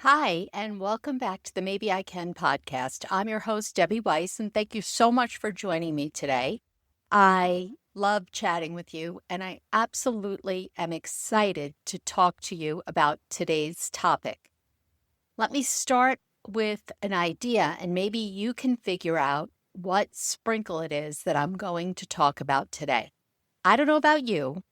Hi, and welcome back to the Maybe I Can podcast. I'm your host, Debbie Weiss, and thank you so much for joining me today. I love chatting with you, and I absolutely am excited to talk to you about today's topic. Let me start with an idea, and maybe you can figure out what sprinkle it is that I'm going to talk about today. I don't know about you,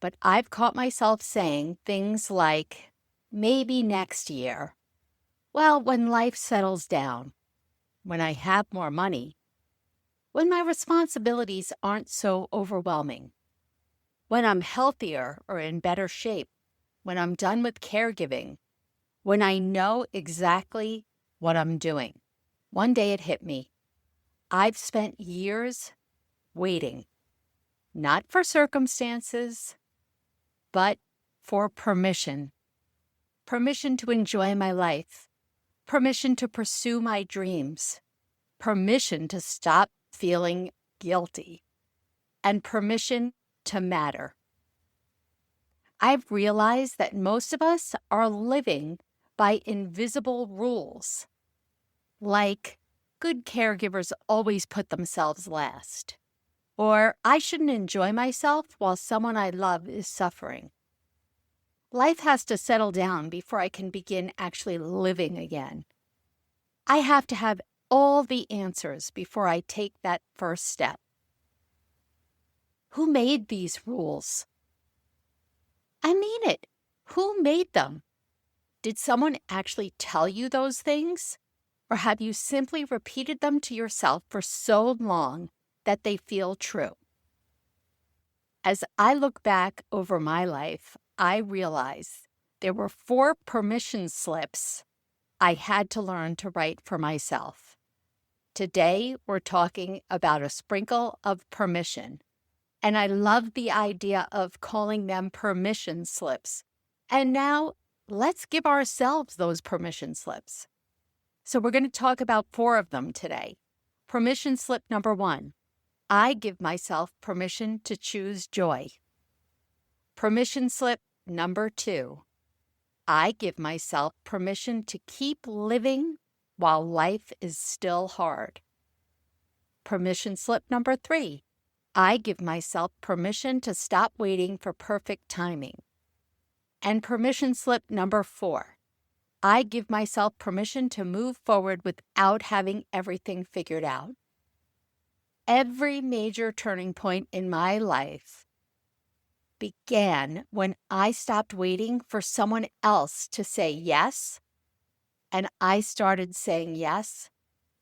but I've caught myself saying things like, maybe next year. Well, when life settles down, when I have more money, when my responsibilities aren't so overwhelming, when I'm healthier or in better shape, when I'm done with caregiving, when I know exactly what I'm doing. One day it hit me. I've spent years waiting, not for circumstances, but for permission. Permission to enjoy my life, permission to pursue my dreams, permission to stop feeling guilty, and permission to matter. I've realized that most of us are living by invisible rules, like good caregivers always put themselves last, or I shouldn't enjoy myself while someone I love is suffering. Life has to settle down before I can begin actually living again. I have to have all the answers before I take that first step. Who made these rules? I mean it. Who made them? Did someone actually tell you those things? Or have you simply repeated them to yourself for so long that they feel true? As I look back over my life, I realize there were 4 permission slips I had to learn to write for myself. Today, we're talking about a sprinkle of permission. And I love the idea of calling them permission slips. And now let's give ourselves those permission slips. So we're going to talk about 4 of them today. Permission slip number 1, I give myself permission to choose joy. Permission slip number 2, I give myself permission to keep living while life is still hard. Permission slip number 3, I give myself permission to stop waiting for perfect timing. And permission slip number 4, I give myself permission to move forward without having everything figured out. Every major turning point in my life began when I stopped waiting for someone else to say yes, and I started saying yes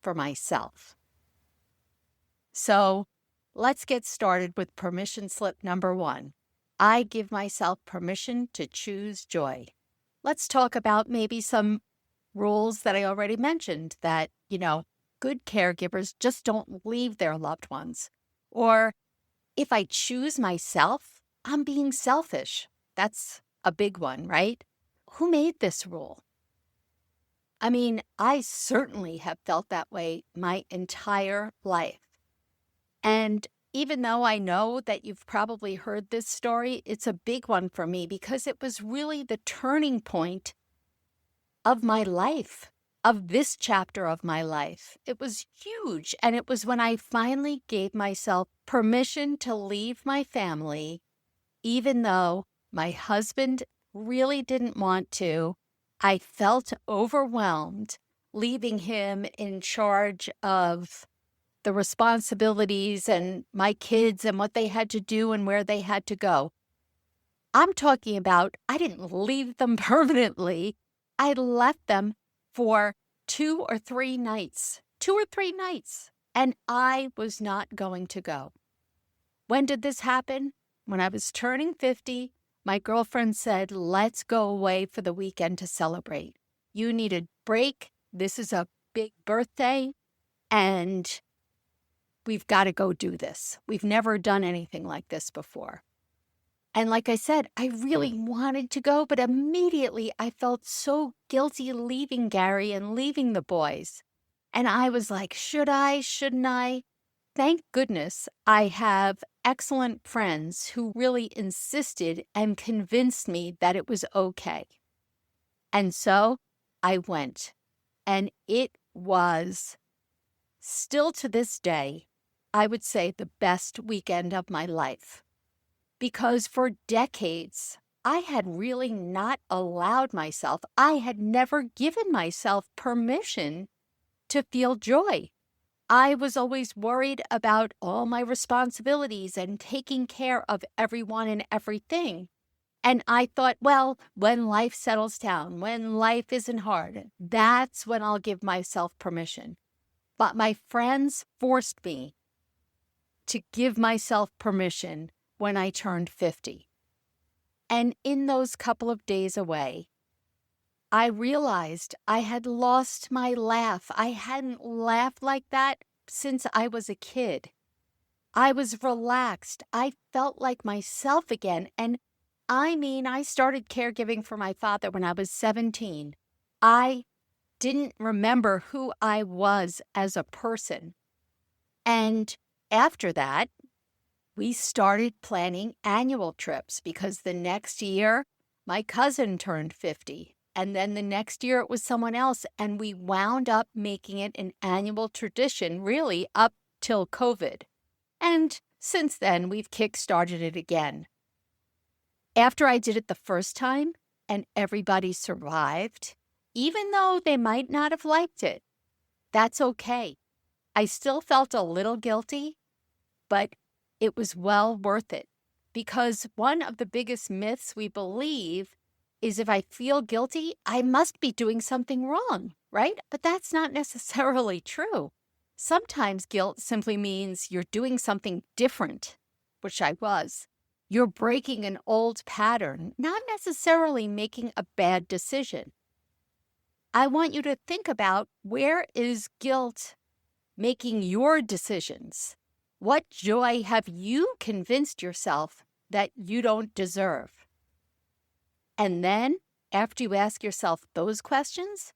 for myself. So, let's get started with permission slip number 1. I give myself permission to choose joy. Let's talk about maybe some rules that I already mentioned that, good caregivers just don't leave their loved ones. Or if I choose myself, I'm being selfish. That's a big one, right? Who made this rule? I mean, I certainly have felt that way my entire life. And even though I know that you've probably heard this story, it's a big one for me because it was really the turning point of my life, of this chapter of my life. It was huge. And it was when I finally gave myself permission to leave my family, even though my husband really didn't want to. I felt overwhelmed leaving him in charge of the responsibilities and my kids and what they had to do and where they had to go. I'm talking about I didn't leave them permanently. I left them for 2 or 3 nights, and I was not going to go. When did this happen? When I was turning 50, my girlfriend said, let's go away for the weekend to celebrate. You need a break. This is a big birthday, and we've got to go do this. We've never done anything like this before. And like I said, I really wanted to go, but immediately I felt so guilty leaving Gary and leaving the boys. And I was like, should I? Shouldn't I? Thank goodness I have excellent friends who really insisted and convinced me that it was okay. And so I went. And it was still to this day, I would say, the best weekend of my life. Because for decades, I had really not allowed myself, I had never given myself permission to feel joy. I was always worried about all my responsibilities and taking care of everyone and everything. And I thought, well, when life settles down, when life isn't hard, that's when I'll give myself permission. But my friends forced me to give myself permission when I turned 50. And in those couple of days away, I realized I had lost my laugh. I hadn't laughed like that since I was a kid. I was relaxed. I felt like myself again. And I mean, I started caregiving for my father when I was 17. I didn't remember who I was as a person. And after that, we started planning annual trips because the next year, my cousin turned 50. And then the next year, it was someone else. And we wound up making it an annual tradition, really, up till COVID. And since then, we've kickstarted it again. After I did it the first time and everybody survived, even though they might not have liked it, that's okay. I still felt a little guilty, but it was well worth it. Because one of the biggest myths we believe is if I feel guilty, I must be doing something wrong, right? But that's not necessarily true. Sometimes guilt simply means you're doing something different, which I was. You're breaking an old pattern, not necessarily making a bad decision. I want you to think about, where is guilt making your decisions? What joy have you convinced yourself that you don't deserve? And then, after you ask yourself those questions,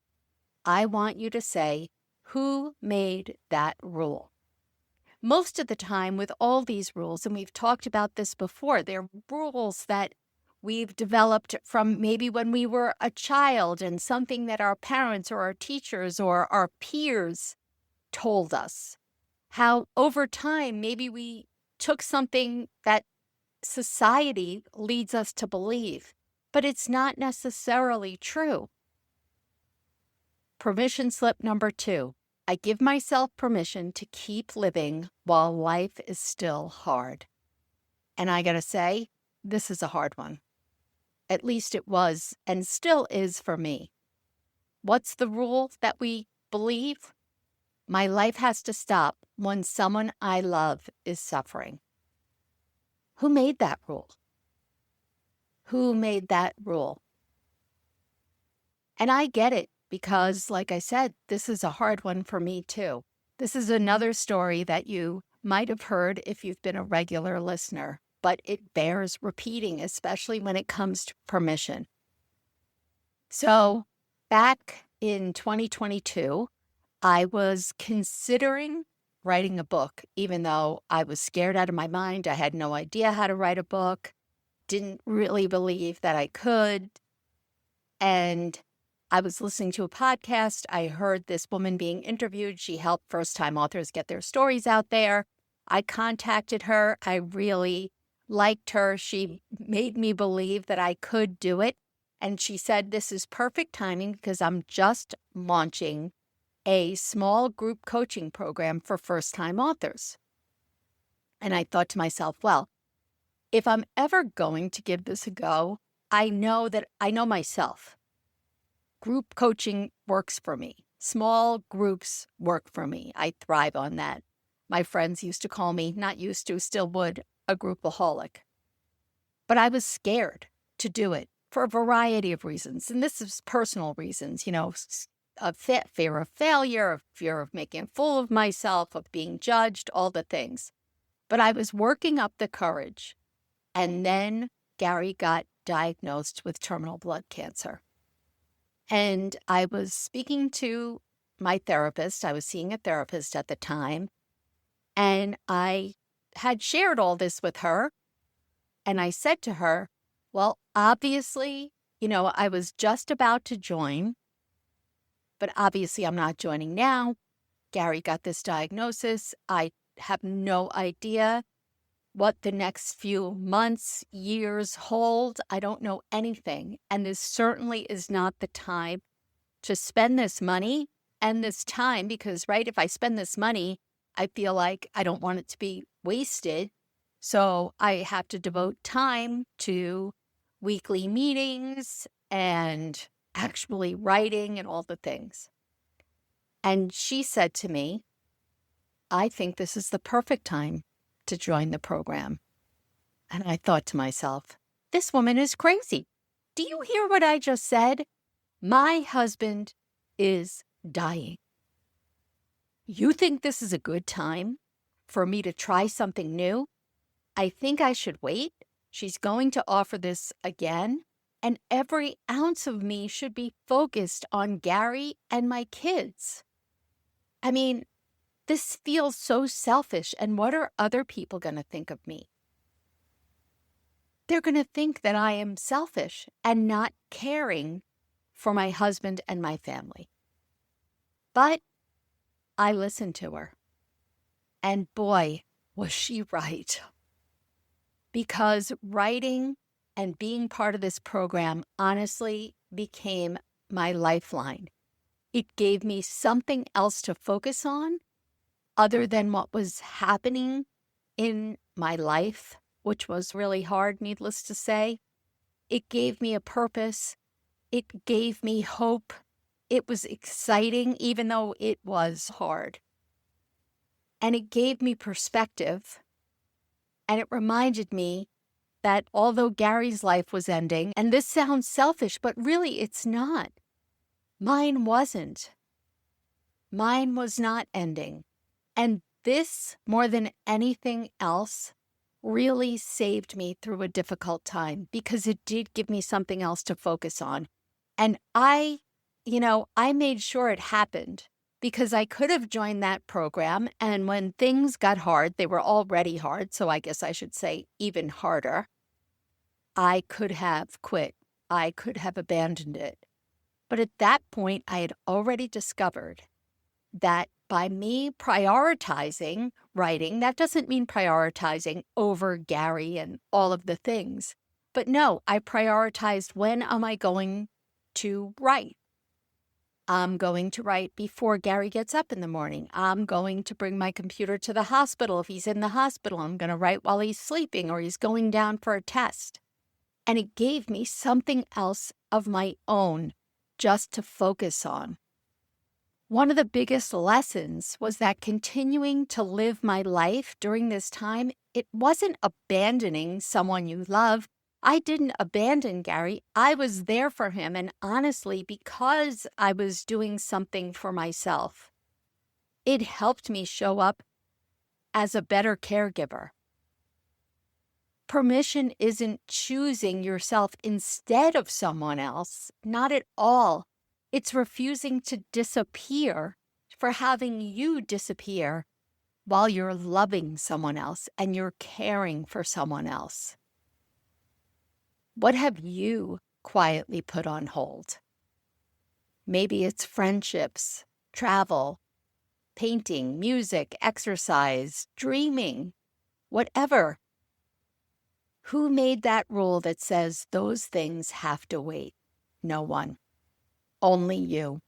I want you to say, who made that rule? Most of the time with all these rules, and we've talked about this before, they're rules that we've developed from maybe when we were a child and something that our parents or our teachers or our peers told us. How over time, maybe we took something that society leads us to believe, but it's not necessarily true. Permission slip number 2. I give myself permission to keep living while life is still hard. And I gotta say, this is a hard one. At least it was and still is for me. What's the rule that we believe? My life has to stop when someone I love is suffering. Who made that rule? Who made that rule? And I get it because, like I said, this is a hard one for me too. This is another story that you might have heard if you've been a regular listener, but it bears repeating, especially when it comes to permission. So back in 2022, I was considering writing a book, even though I was scared out of my mind. I had no idea how to write a book, didn't really believe that I could. And I was listening to a podcast. I heard this woman being interviewed. She helped first-time authors get their stories out there. I contacted her. I really liked her. She made me believe that I could do it. And she said, this is perfect timing because I'm just launching a small group coaching program for first-time authors. And I thought to myself, well, if I'm ever going to give this a go, I know myself. Group coaching works for me. Small groups work for me. I thrive on that. My friends used to call me, not used to, still would, a groupaholic. But I was scared to do it for a variety of reasons. And this is personal reasons, a fear of failure, a fear of making a fool of myself, of being judged, all the things. But I was working up the courage. And then Gary got diagnosed with terminal blood cancer. And I was speaking to my therapist. I was seeing a therapist at the time. And I had shared all this with her. And I said to her, well, obviously, I was just about to join. But obviously, I'm not joining now. Gary got this diagnosis. I have no idea what the next few months, years hold. I don't know anything. And this certainly is not the time to spend this money and this time because, right, if I spend this money, I feel like I don't want it to be wasted. So I have to devote time to weekly meetings and actually writing and all the things. And she said to me, I think this is the perfect time to join the program. And I thought to myself, this woman is crazy. Do you hear what I just said? My husband is dying. You think this is a good time for me to try something new? I think I should wait. She's going to offer this again, and every ounce of me should be focused on Gary and my kids. I mean, this feels so selfish, and what are other people going to think of me? They're going to think that I am selfish and not caring for my husband and my family. But I listened to her. And boy, was she right. Because writing and being part of this program honestly became my lifeline. It gave me something else to focus on other than what was happening in my life, which was really hard, needless to say. It gave me a purpose. It gave me hope. It was exciting, even though it was hard. And it gave me perspective. And it reminded me that although Gary's life was ending, and this sounds selfish, but really it's not. Mine wasn't. Mine was not ending. And this, more than anything else, really saved me through a difficult time because it did give me something else to focus on. And I made sure it happened because I could have joined that program. And when things got hard, they were already hard, so I guess I should say even harder, I could have quit. I could have abandoned it. But at that point, I had already discovered that by me prioritizing writing, that doesn't mean prioritizing over Gary and all of the things. But no, I prioritized when am I going to write? I'm going to write before Gary gets up in the morning. I'm going to bring my computer to the hospital. If he's in the hospital, I'm going to write while he's sleeping or he's going down for a test. And it gave me something else of my own just to focus on. One of the biggest lessons was that continuing to live my life during this time, it wasn't abandoning someone you love. I didn't abandon Gary. I was there for him. And honestly, because I was doing something for myself, it helped me show up as a better caregiver. Permission isn't choosing yourself instead of someone else, not at all. It's refusing to disappear for having you disappear while you're loving someone else and you're caring for someone else. What have you quietly put on hold? Maybe it's friendships, travel, painting, music, exercise, dreaming, whatever. Who made that rule that says those things have to wait? No one. Only you.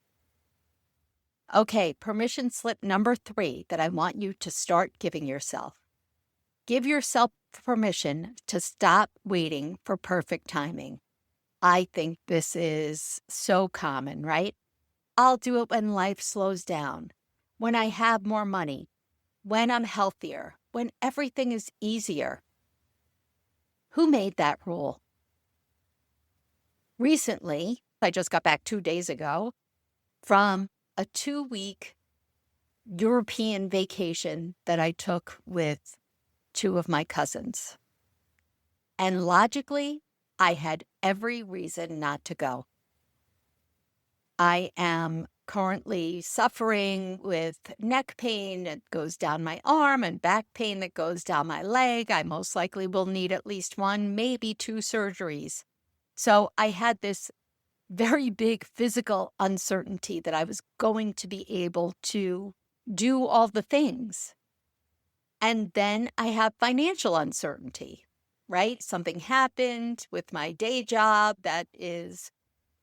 Okay, permission slip number 3 that I want you to start giving yourself. Give yourself permission to stop waiting for perfect timing. I think this is so common, right? I'll do it when life slows down, when I have more money, when I'm healthier, when everything is easier. Who made that rule? Recently, I just got back 2 days ago from a 2-week European vacation that I took with 2 of my cousins. And logically, I had every reason not to go. I am currently suffering with neck pain that goes down my arm and back pain that goes down my leg. I most likely will need at least 1, maybe 2 surgeries. So I had this very big physical uncertainty that I was going to be able to do all the things. And then I have financial uncertainty, right? Something happened with my day job that is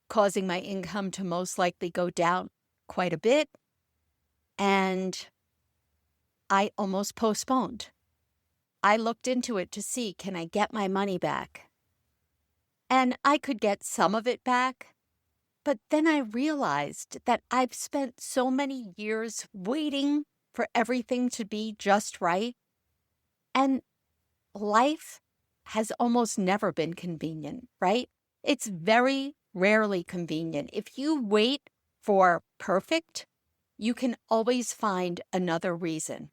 causing my income to most likely go down quite a bit. And I almost postponed. I looked into it to see, can I get my money back? And I could get some of it back. But then I realized that I've spent so many years waiting for everything to be just right. And life has almost never been convenient, right? It's very rarely convenient. If you wait for perfect, you can always find another reason.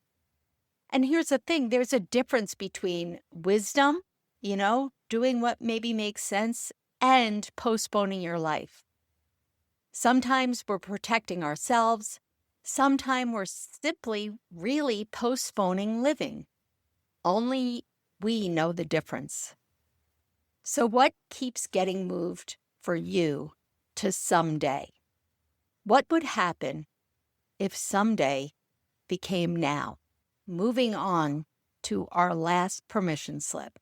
And here's the thing, there's a difference between wisdom, doing what maybe makes sense, and postponing your life. Sometimes we're protecting ourselves. Sometimes we're simply really postponing living. Only we know the difference. So what keeps getting moved for you to someday? What would happen if someday became now? Moving on to our last permission slip.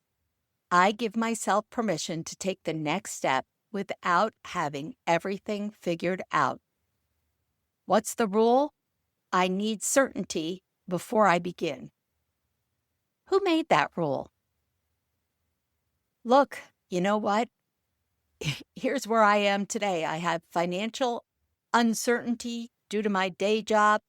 I give myself permission to take the next step without having everything figured out. What's the rule? I need certainty before I begin. Who made that rule? Look, you know what? Here's where I am today. I have financial uncertainty due to my day job,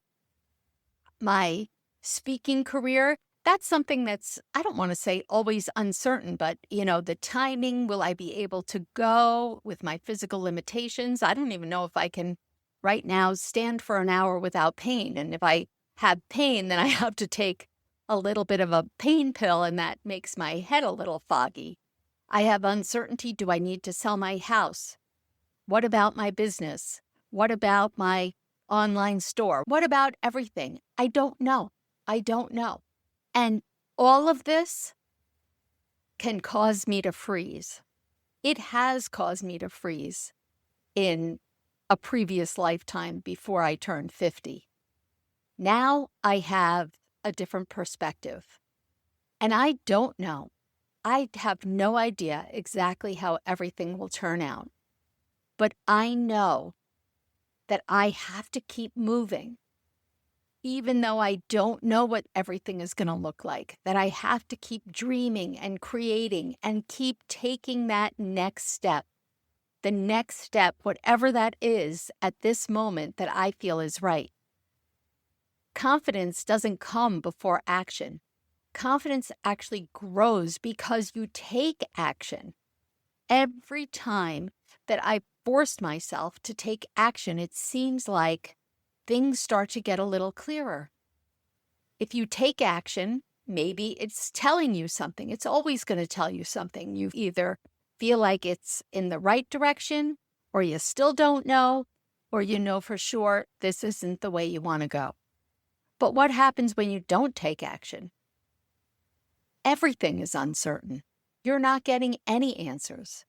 my speaking career. That's something that's, I don't want to say always uncertain, but, the timing, will I be able to go with my physical limitations? I don't even know if I can right now stand for an hour without pain. And if I have pain, then I have to take a little bit of a pain pill, and that makes my head a little foggy. I have uncertainty. Do I need to sell my house? What about my business? What about my online store? What about everything? I don't know. And all of this can cause me to freeze. It has caused me to freeze in a previous lifetime before I turned 50. Now I have a different perspective. And I don't know. I have no idea exactly how everything will turn out. But I know that I have to keep moving. Even though I don't know what everything is going to look like, that I have to keep dreaming and creating and keep taking that next step. The next step, whatever that is at this moment that I feel is right. Confidence doesn't come before action. Confidence actually grows because you take action. Every time that I forced myself to take action, it seems like things start to get a little clearer. If you take action, maybe it's telling you something. It's always going to tell you something. You either feel like it's in the right direction, or you still don't know, or you know for sure this isn't the way you want to go. But what happens when you don't take action? Everything is uncertain. You're not getting any answers.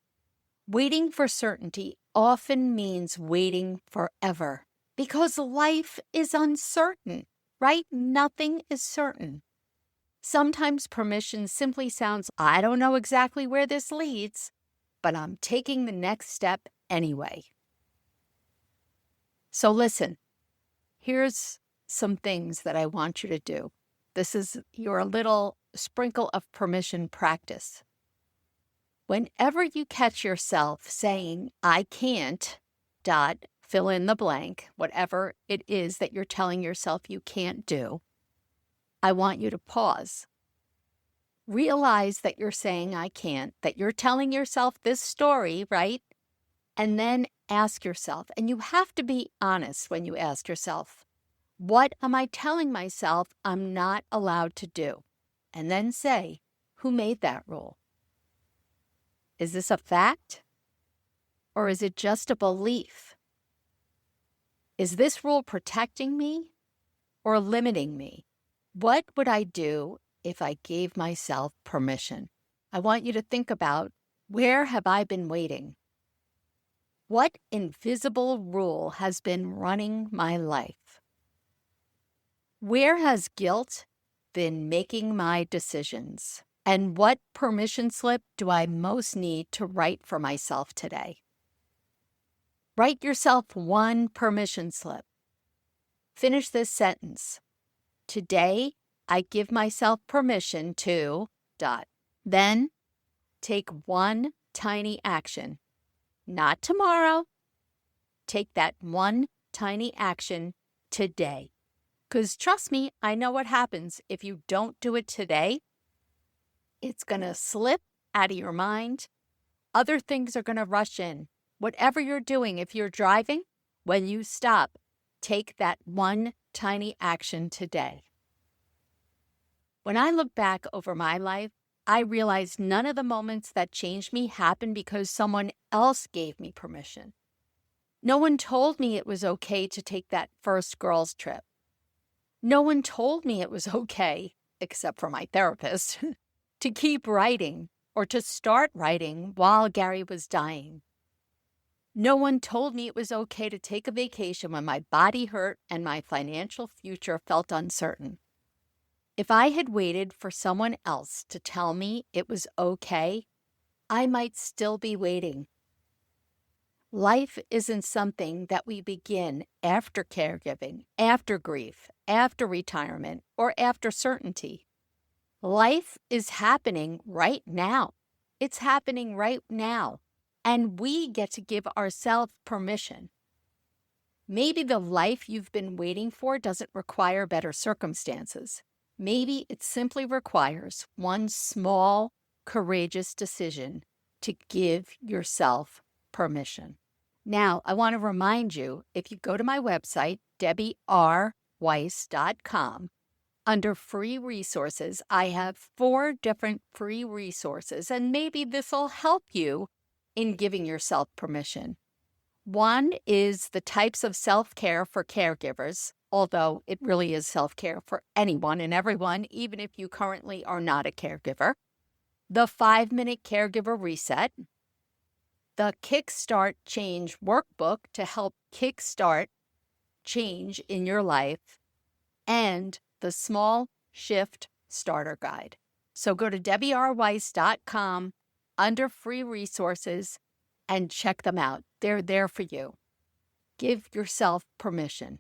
Waiting for certainty often means waiting forever because life is uncertain, right? Nothing is certain. Sometimes permission simply sounds, I don't know exactly where this leads, but I'm taking the next step anyway. So listen, here's some things that I want you to do. This is your little sprinkle of permission practice. Whenever you catch yourself saying, I can't, fill in the blank, whatever it is that you're telling yourself you can't do, I want you to pause. Realize that you're saying, I can't, that you're telling yourself this story, right? And then ask yourself, and you have to be honest when you ask yourself, what am I telling myself I'm not allowed to do? And then say, who made that rule? Is this a fact? Or is it just a belief? Is this rule protecting me or limiting me? What would I do if I gave myself permission? I want you to think about, where have I been waiting? What invisible rule has been running my life? Where has guilt been making my decisions? And what permission slip do I most need to write for myself today? Write yourself one permission slip. Finish this sentence. Today, I give myself permission to ... Then, take one tiny action. Not tomorrow. Take that one tiny action today. Because trust me, I know what happens if you don't do it today. It's going to slip out of your mind. Other things are going to rush in. Whatever you're doing, if you're driving, when you stop, take that one tiny action today. When I look back over my life, I realize none of the moments that changed me happened because someone else gave me permission. No one told me it was okay to take that first girls' trip. No one told me it was okay, except for my therapist, to keep writing or to start writing while Gary was dying. No one told me it was okay to take a vacation when my body hurt and my financial future felt uncertain. If I had waited for someone else to tell me it was okay, I might still be waiting. Life isn't something that we begin after caregiving, after grief, after retirement, or after certainty. Life is happening right now. It's happening right now. And we get to give ourselves permission. Maybe the life you've been waiting for doesn't require better circumstances. Maybe it simply requires one small, courageous decision to give yourself permission. Now, I want to remind you, if you go to my website, debbier.weiss.com, under free resources, I have 4 different free resources, and maybe this will help you in giving yourself permission. One is the types of self-care for caregivers, although it really is self-care for anyone and everyone, even if you currently are not a caregiver. The 5-minute caregiver reset. The Kickstart Change workbook to help kickstart change in your life. And the Small Shift Starter Guide. So go to debbierweiss.com under free resources and check them out. They're there for you. Give yourself permission.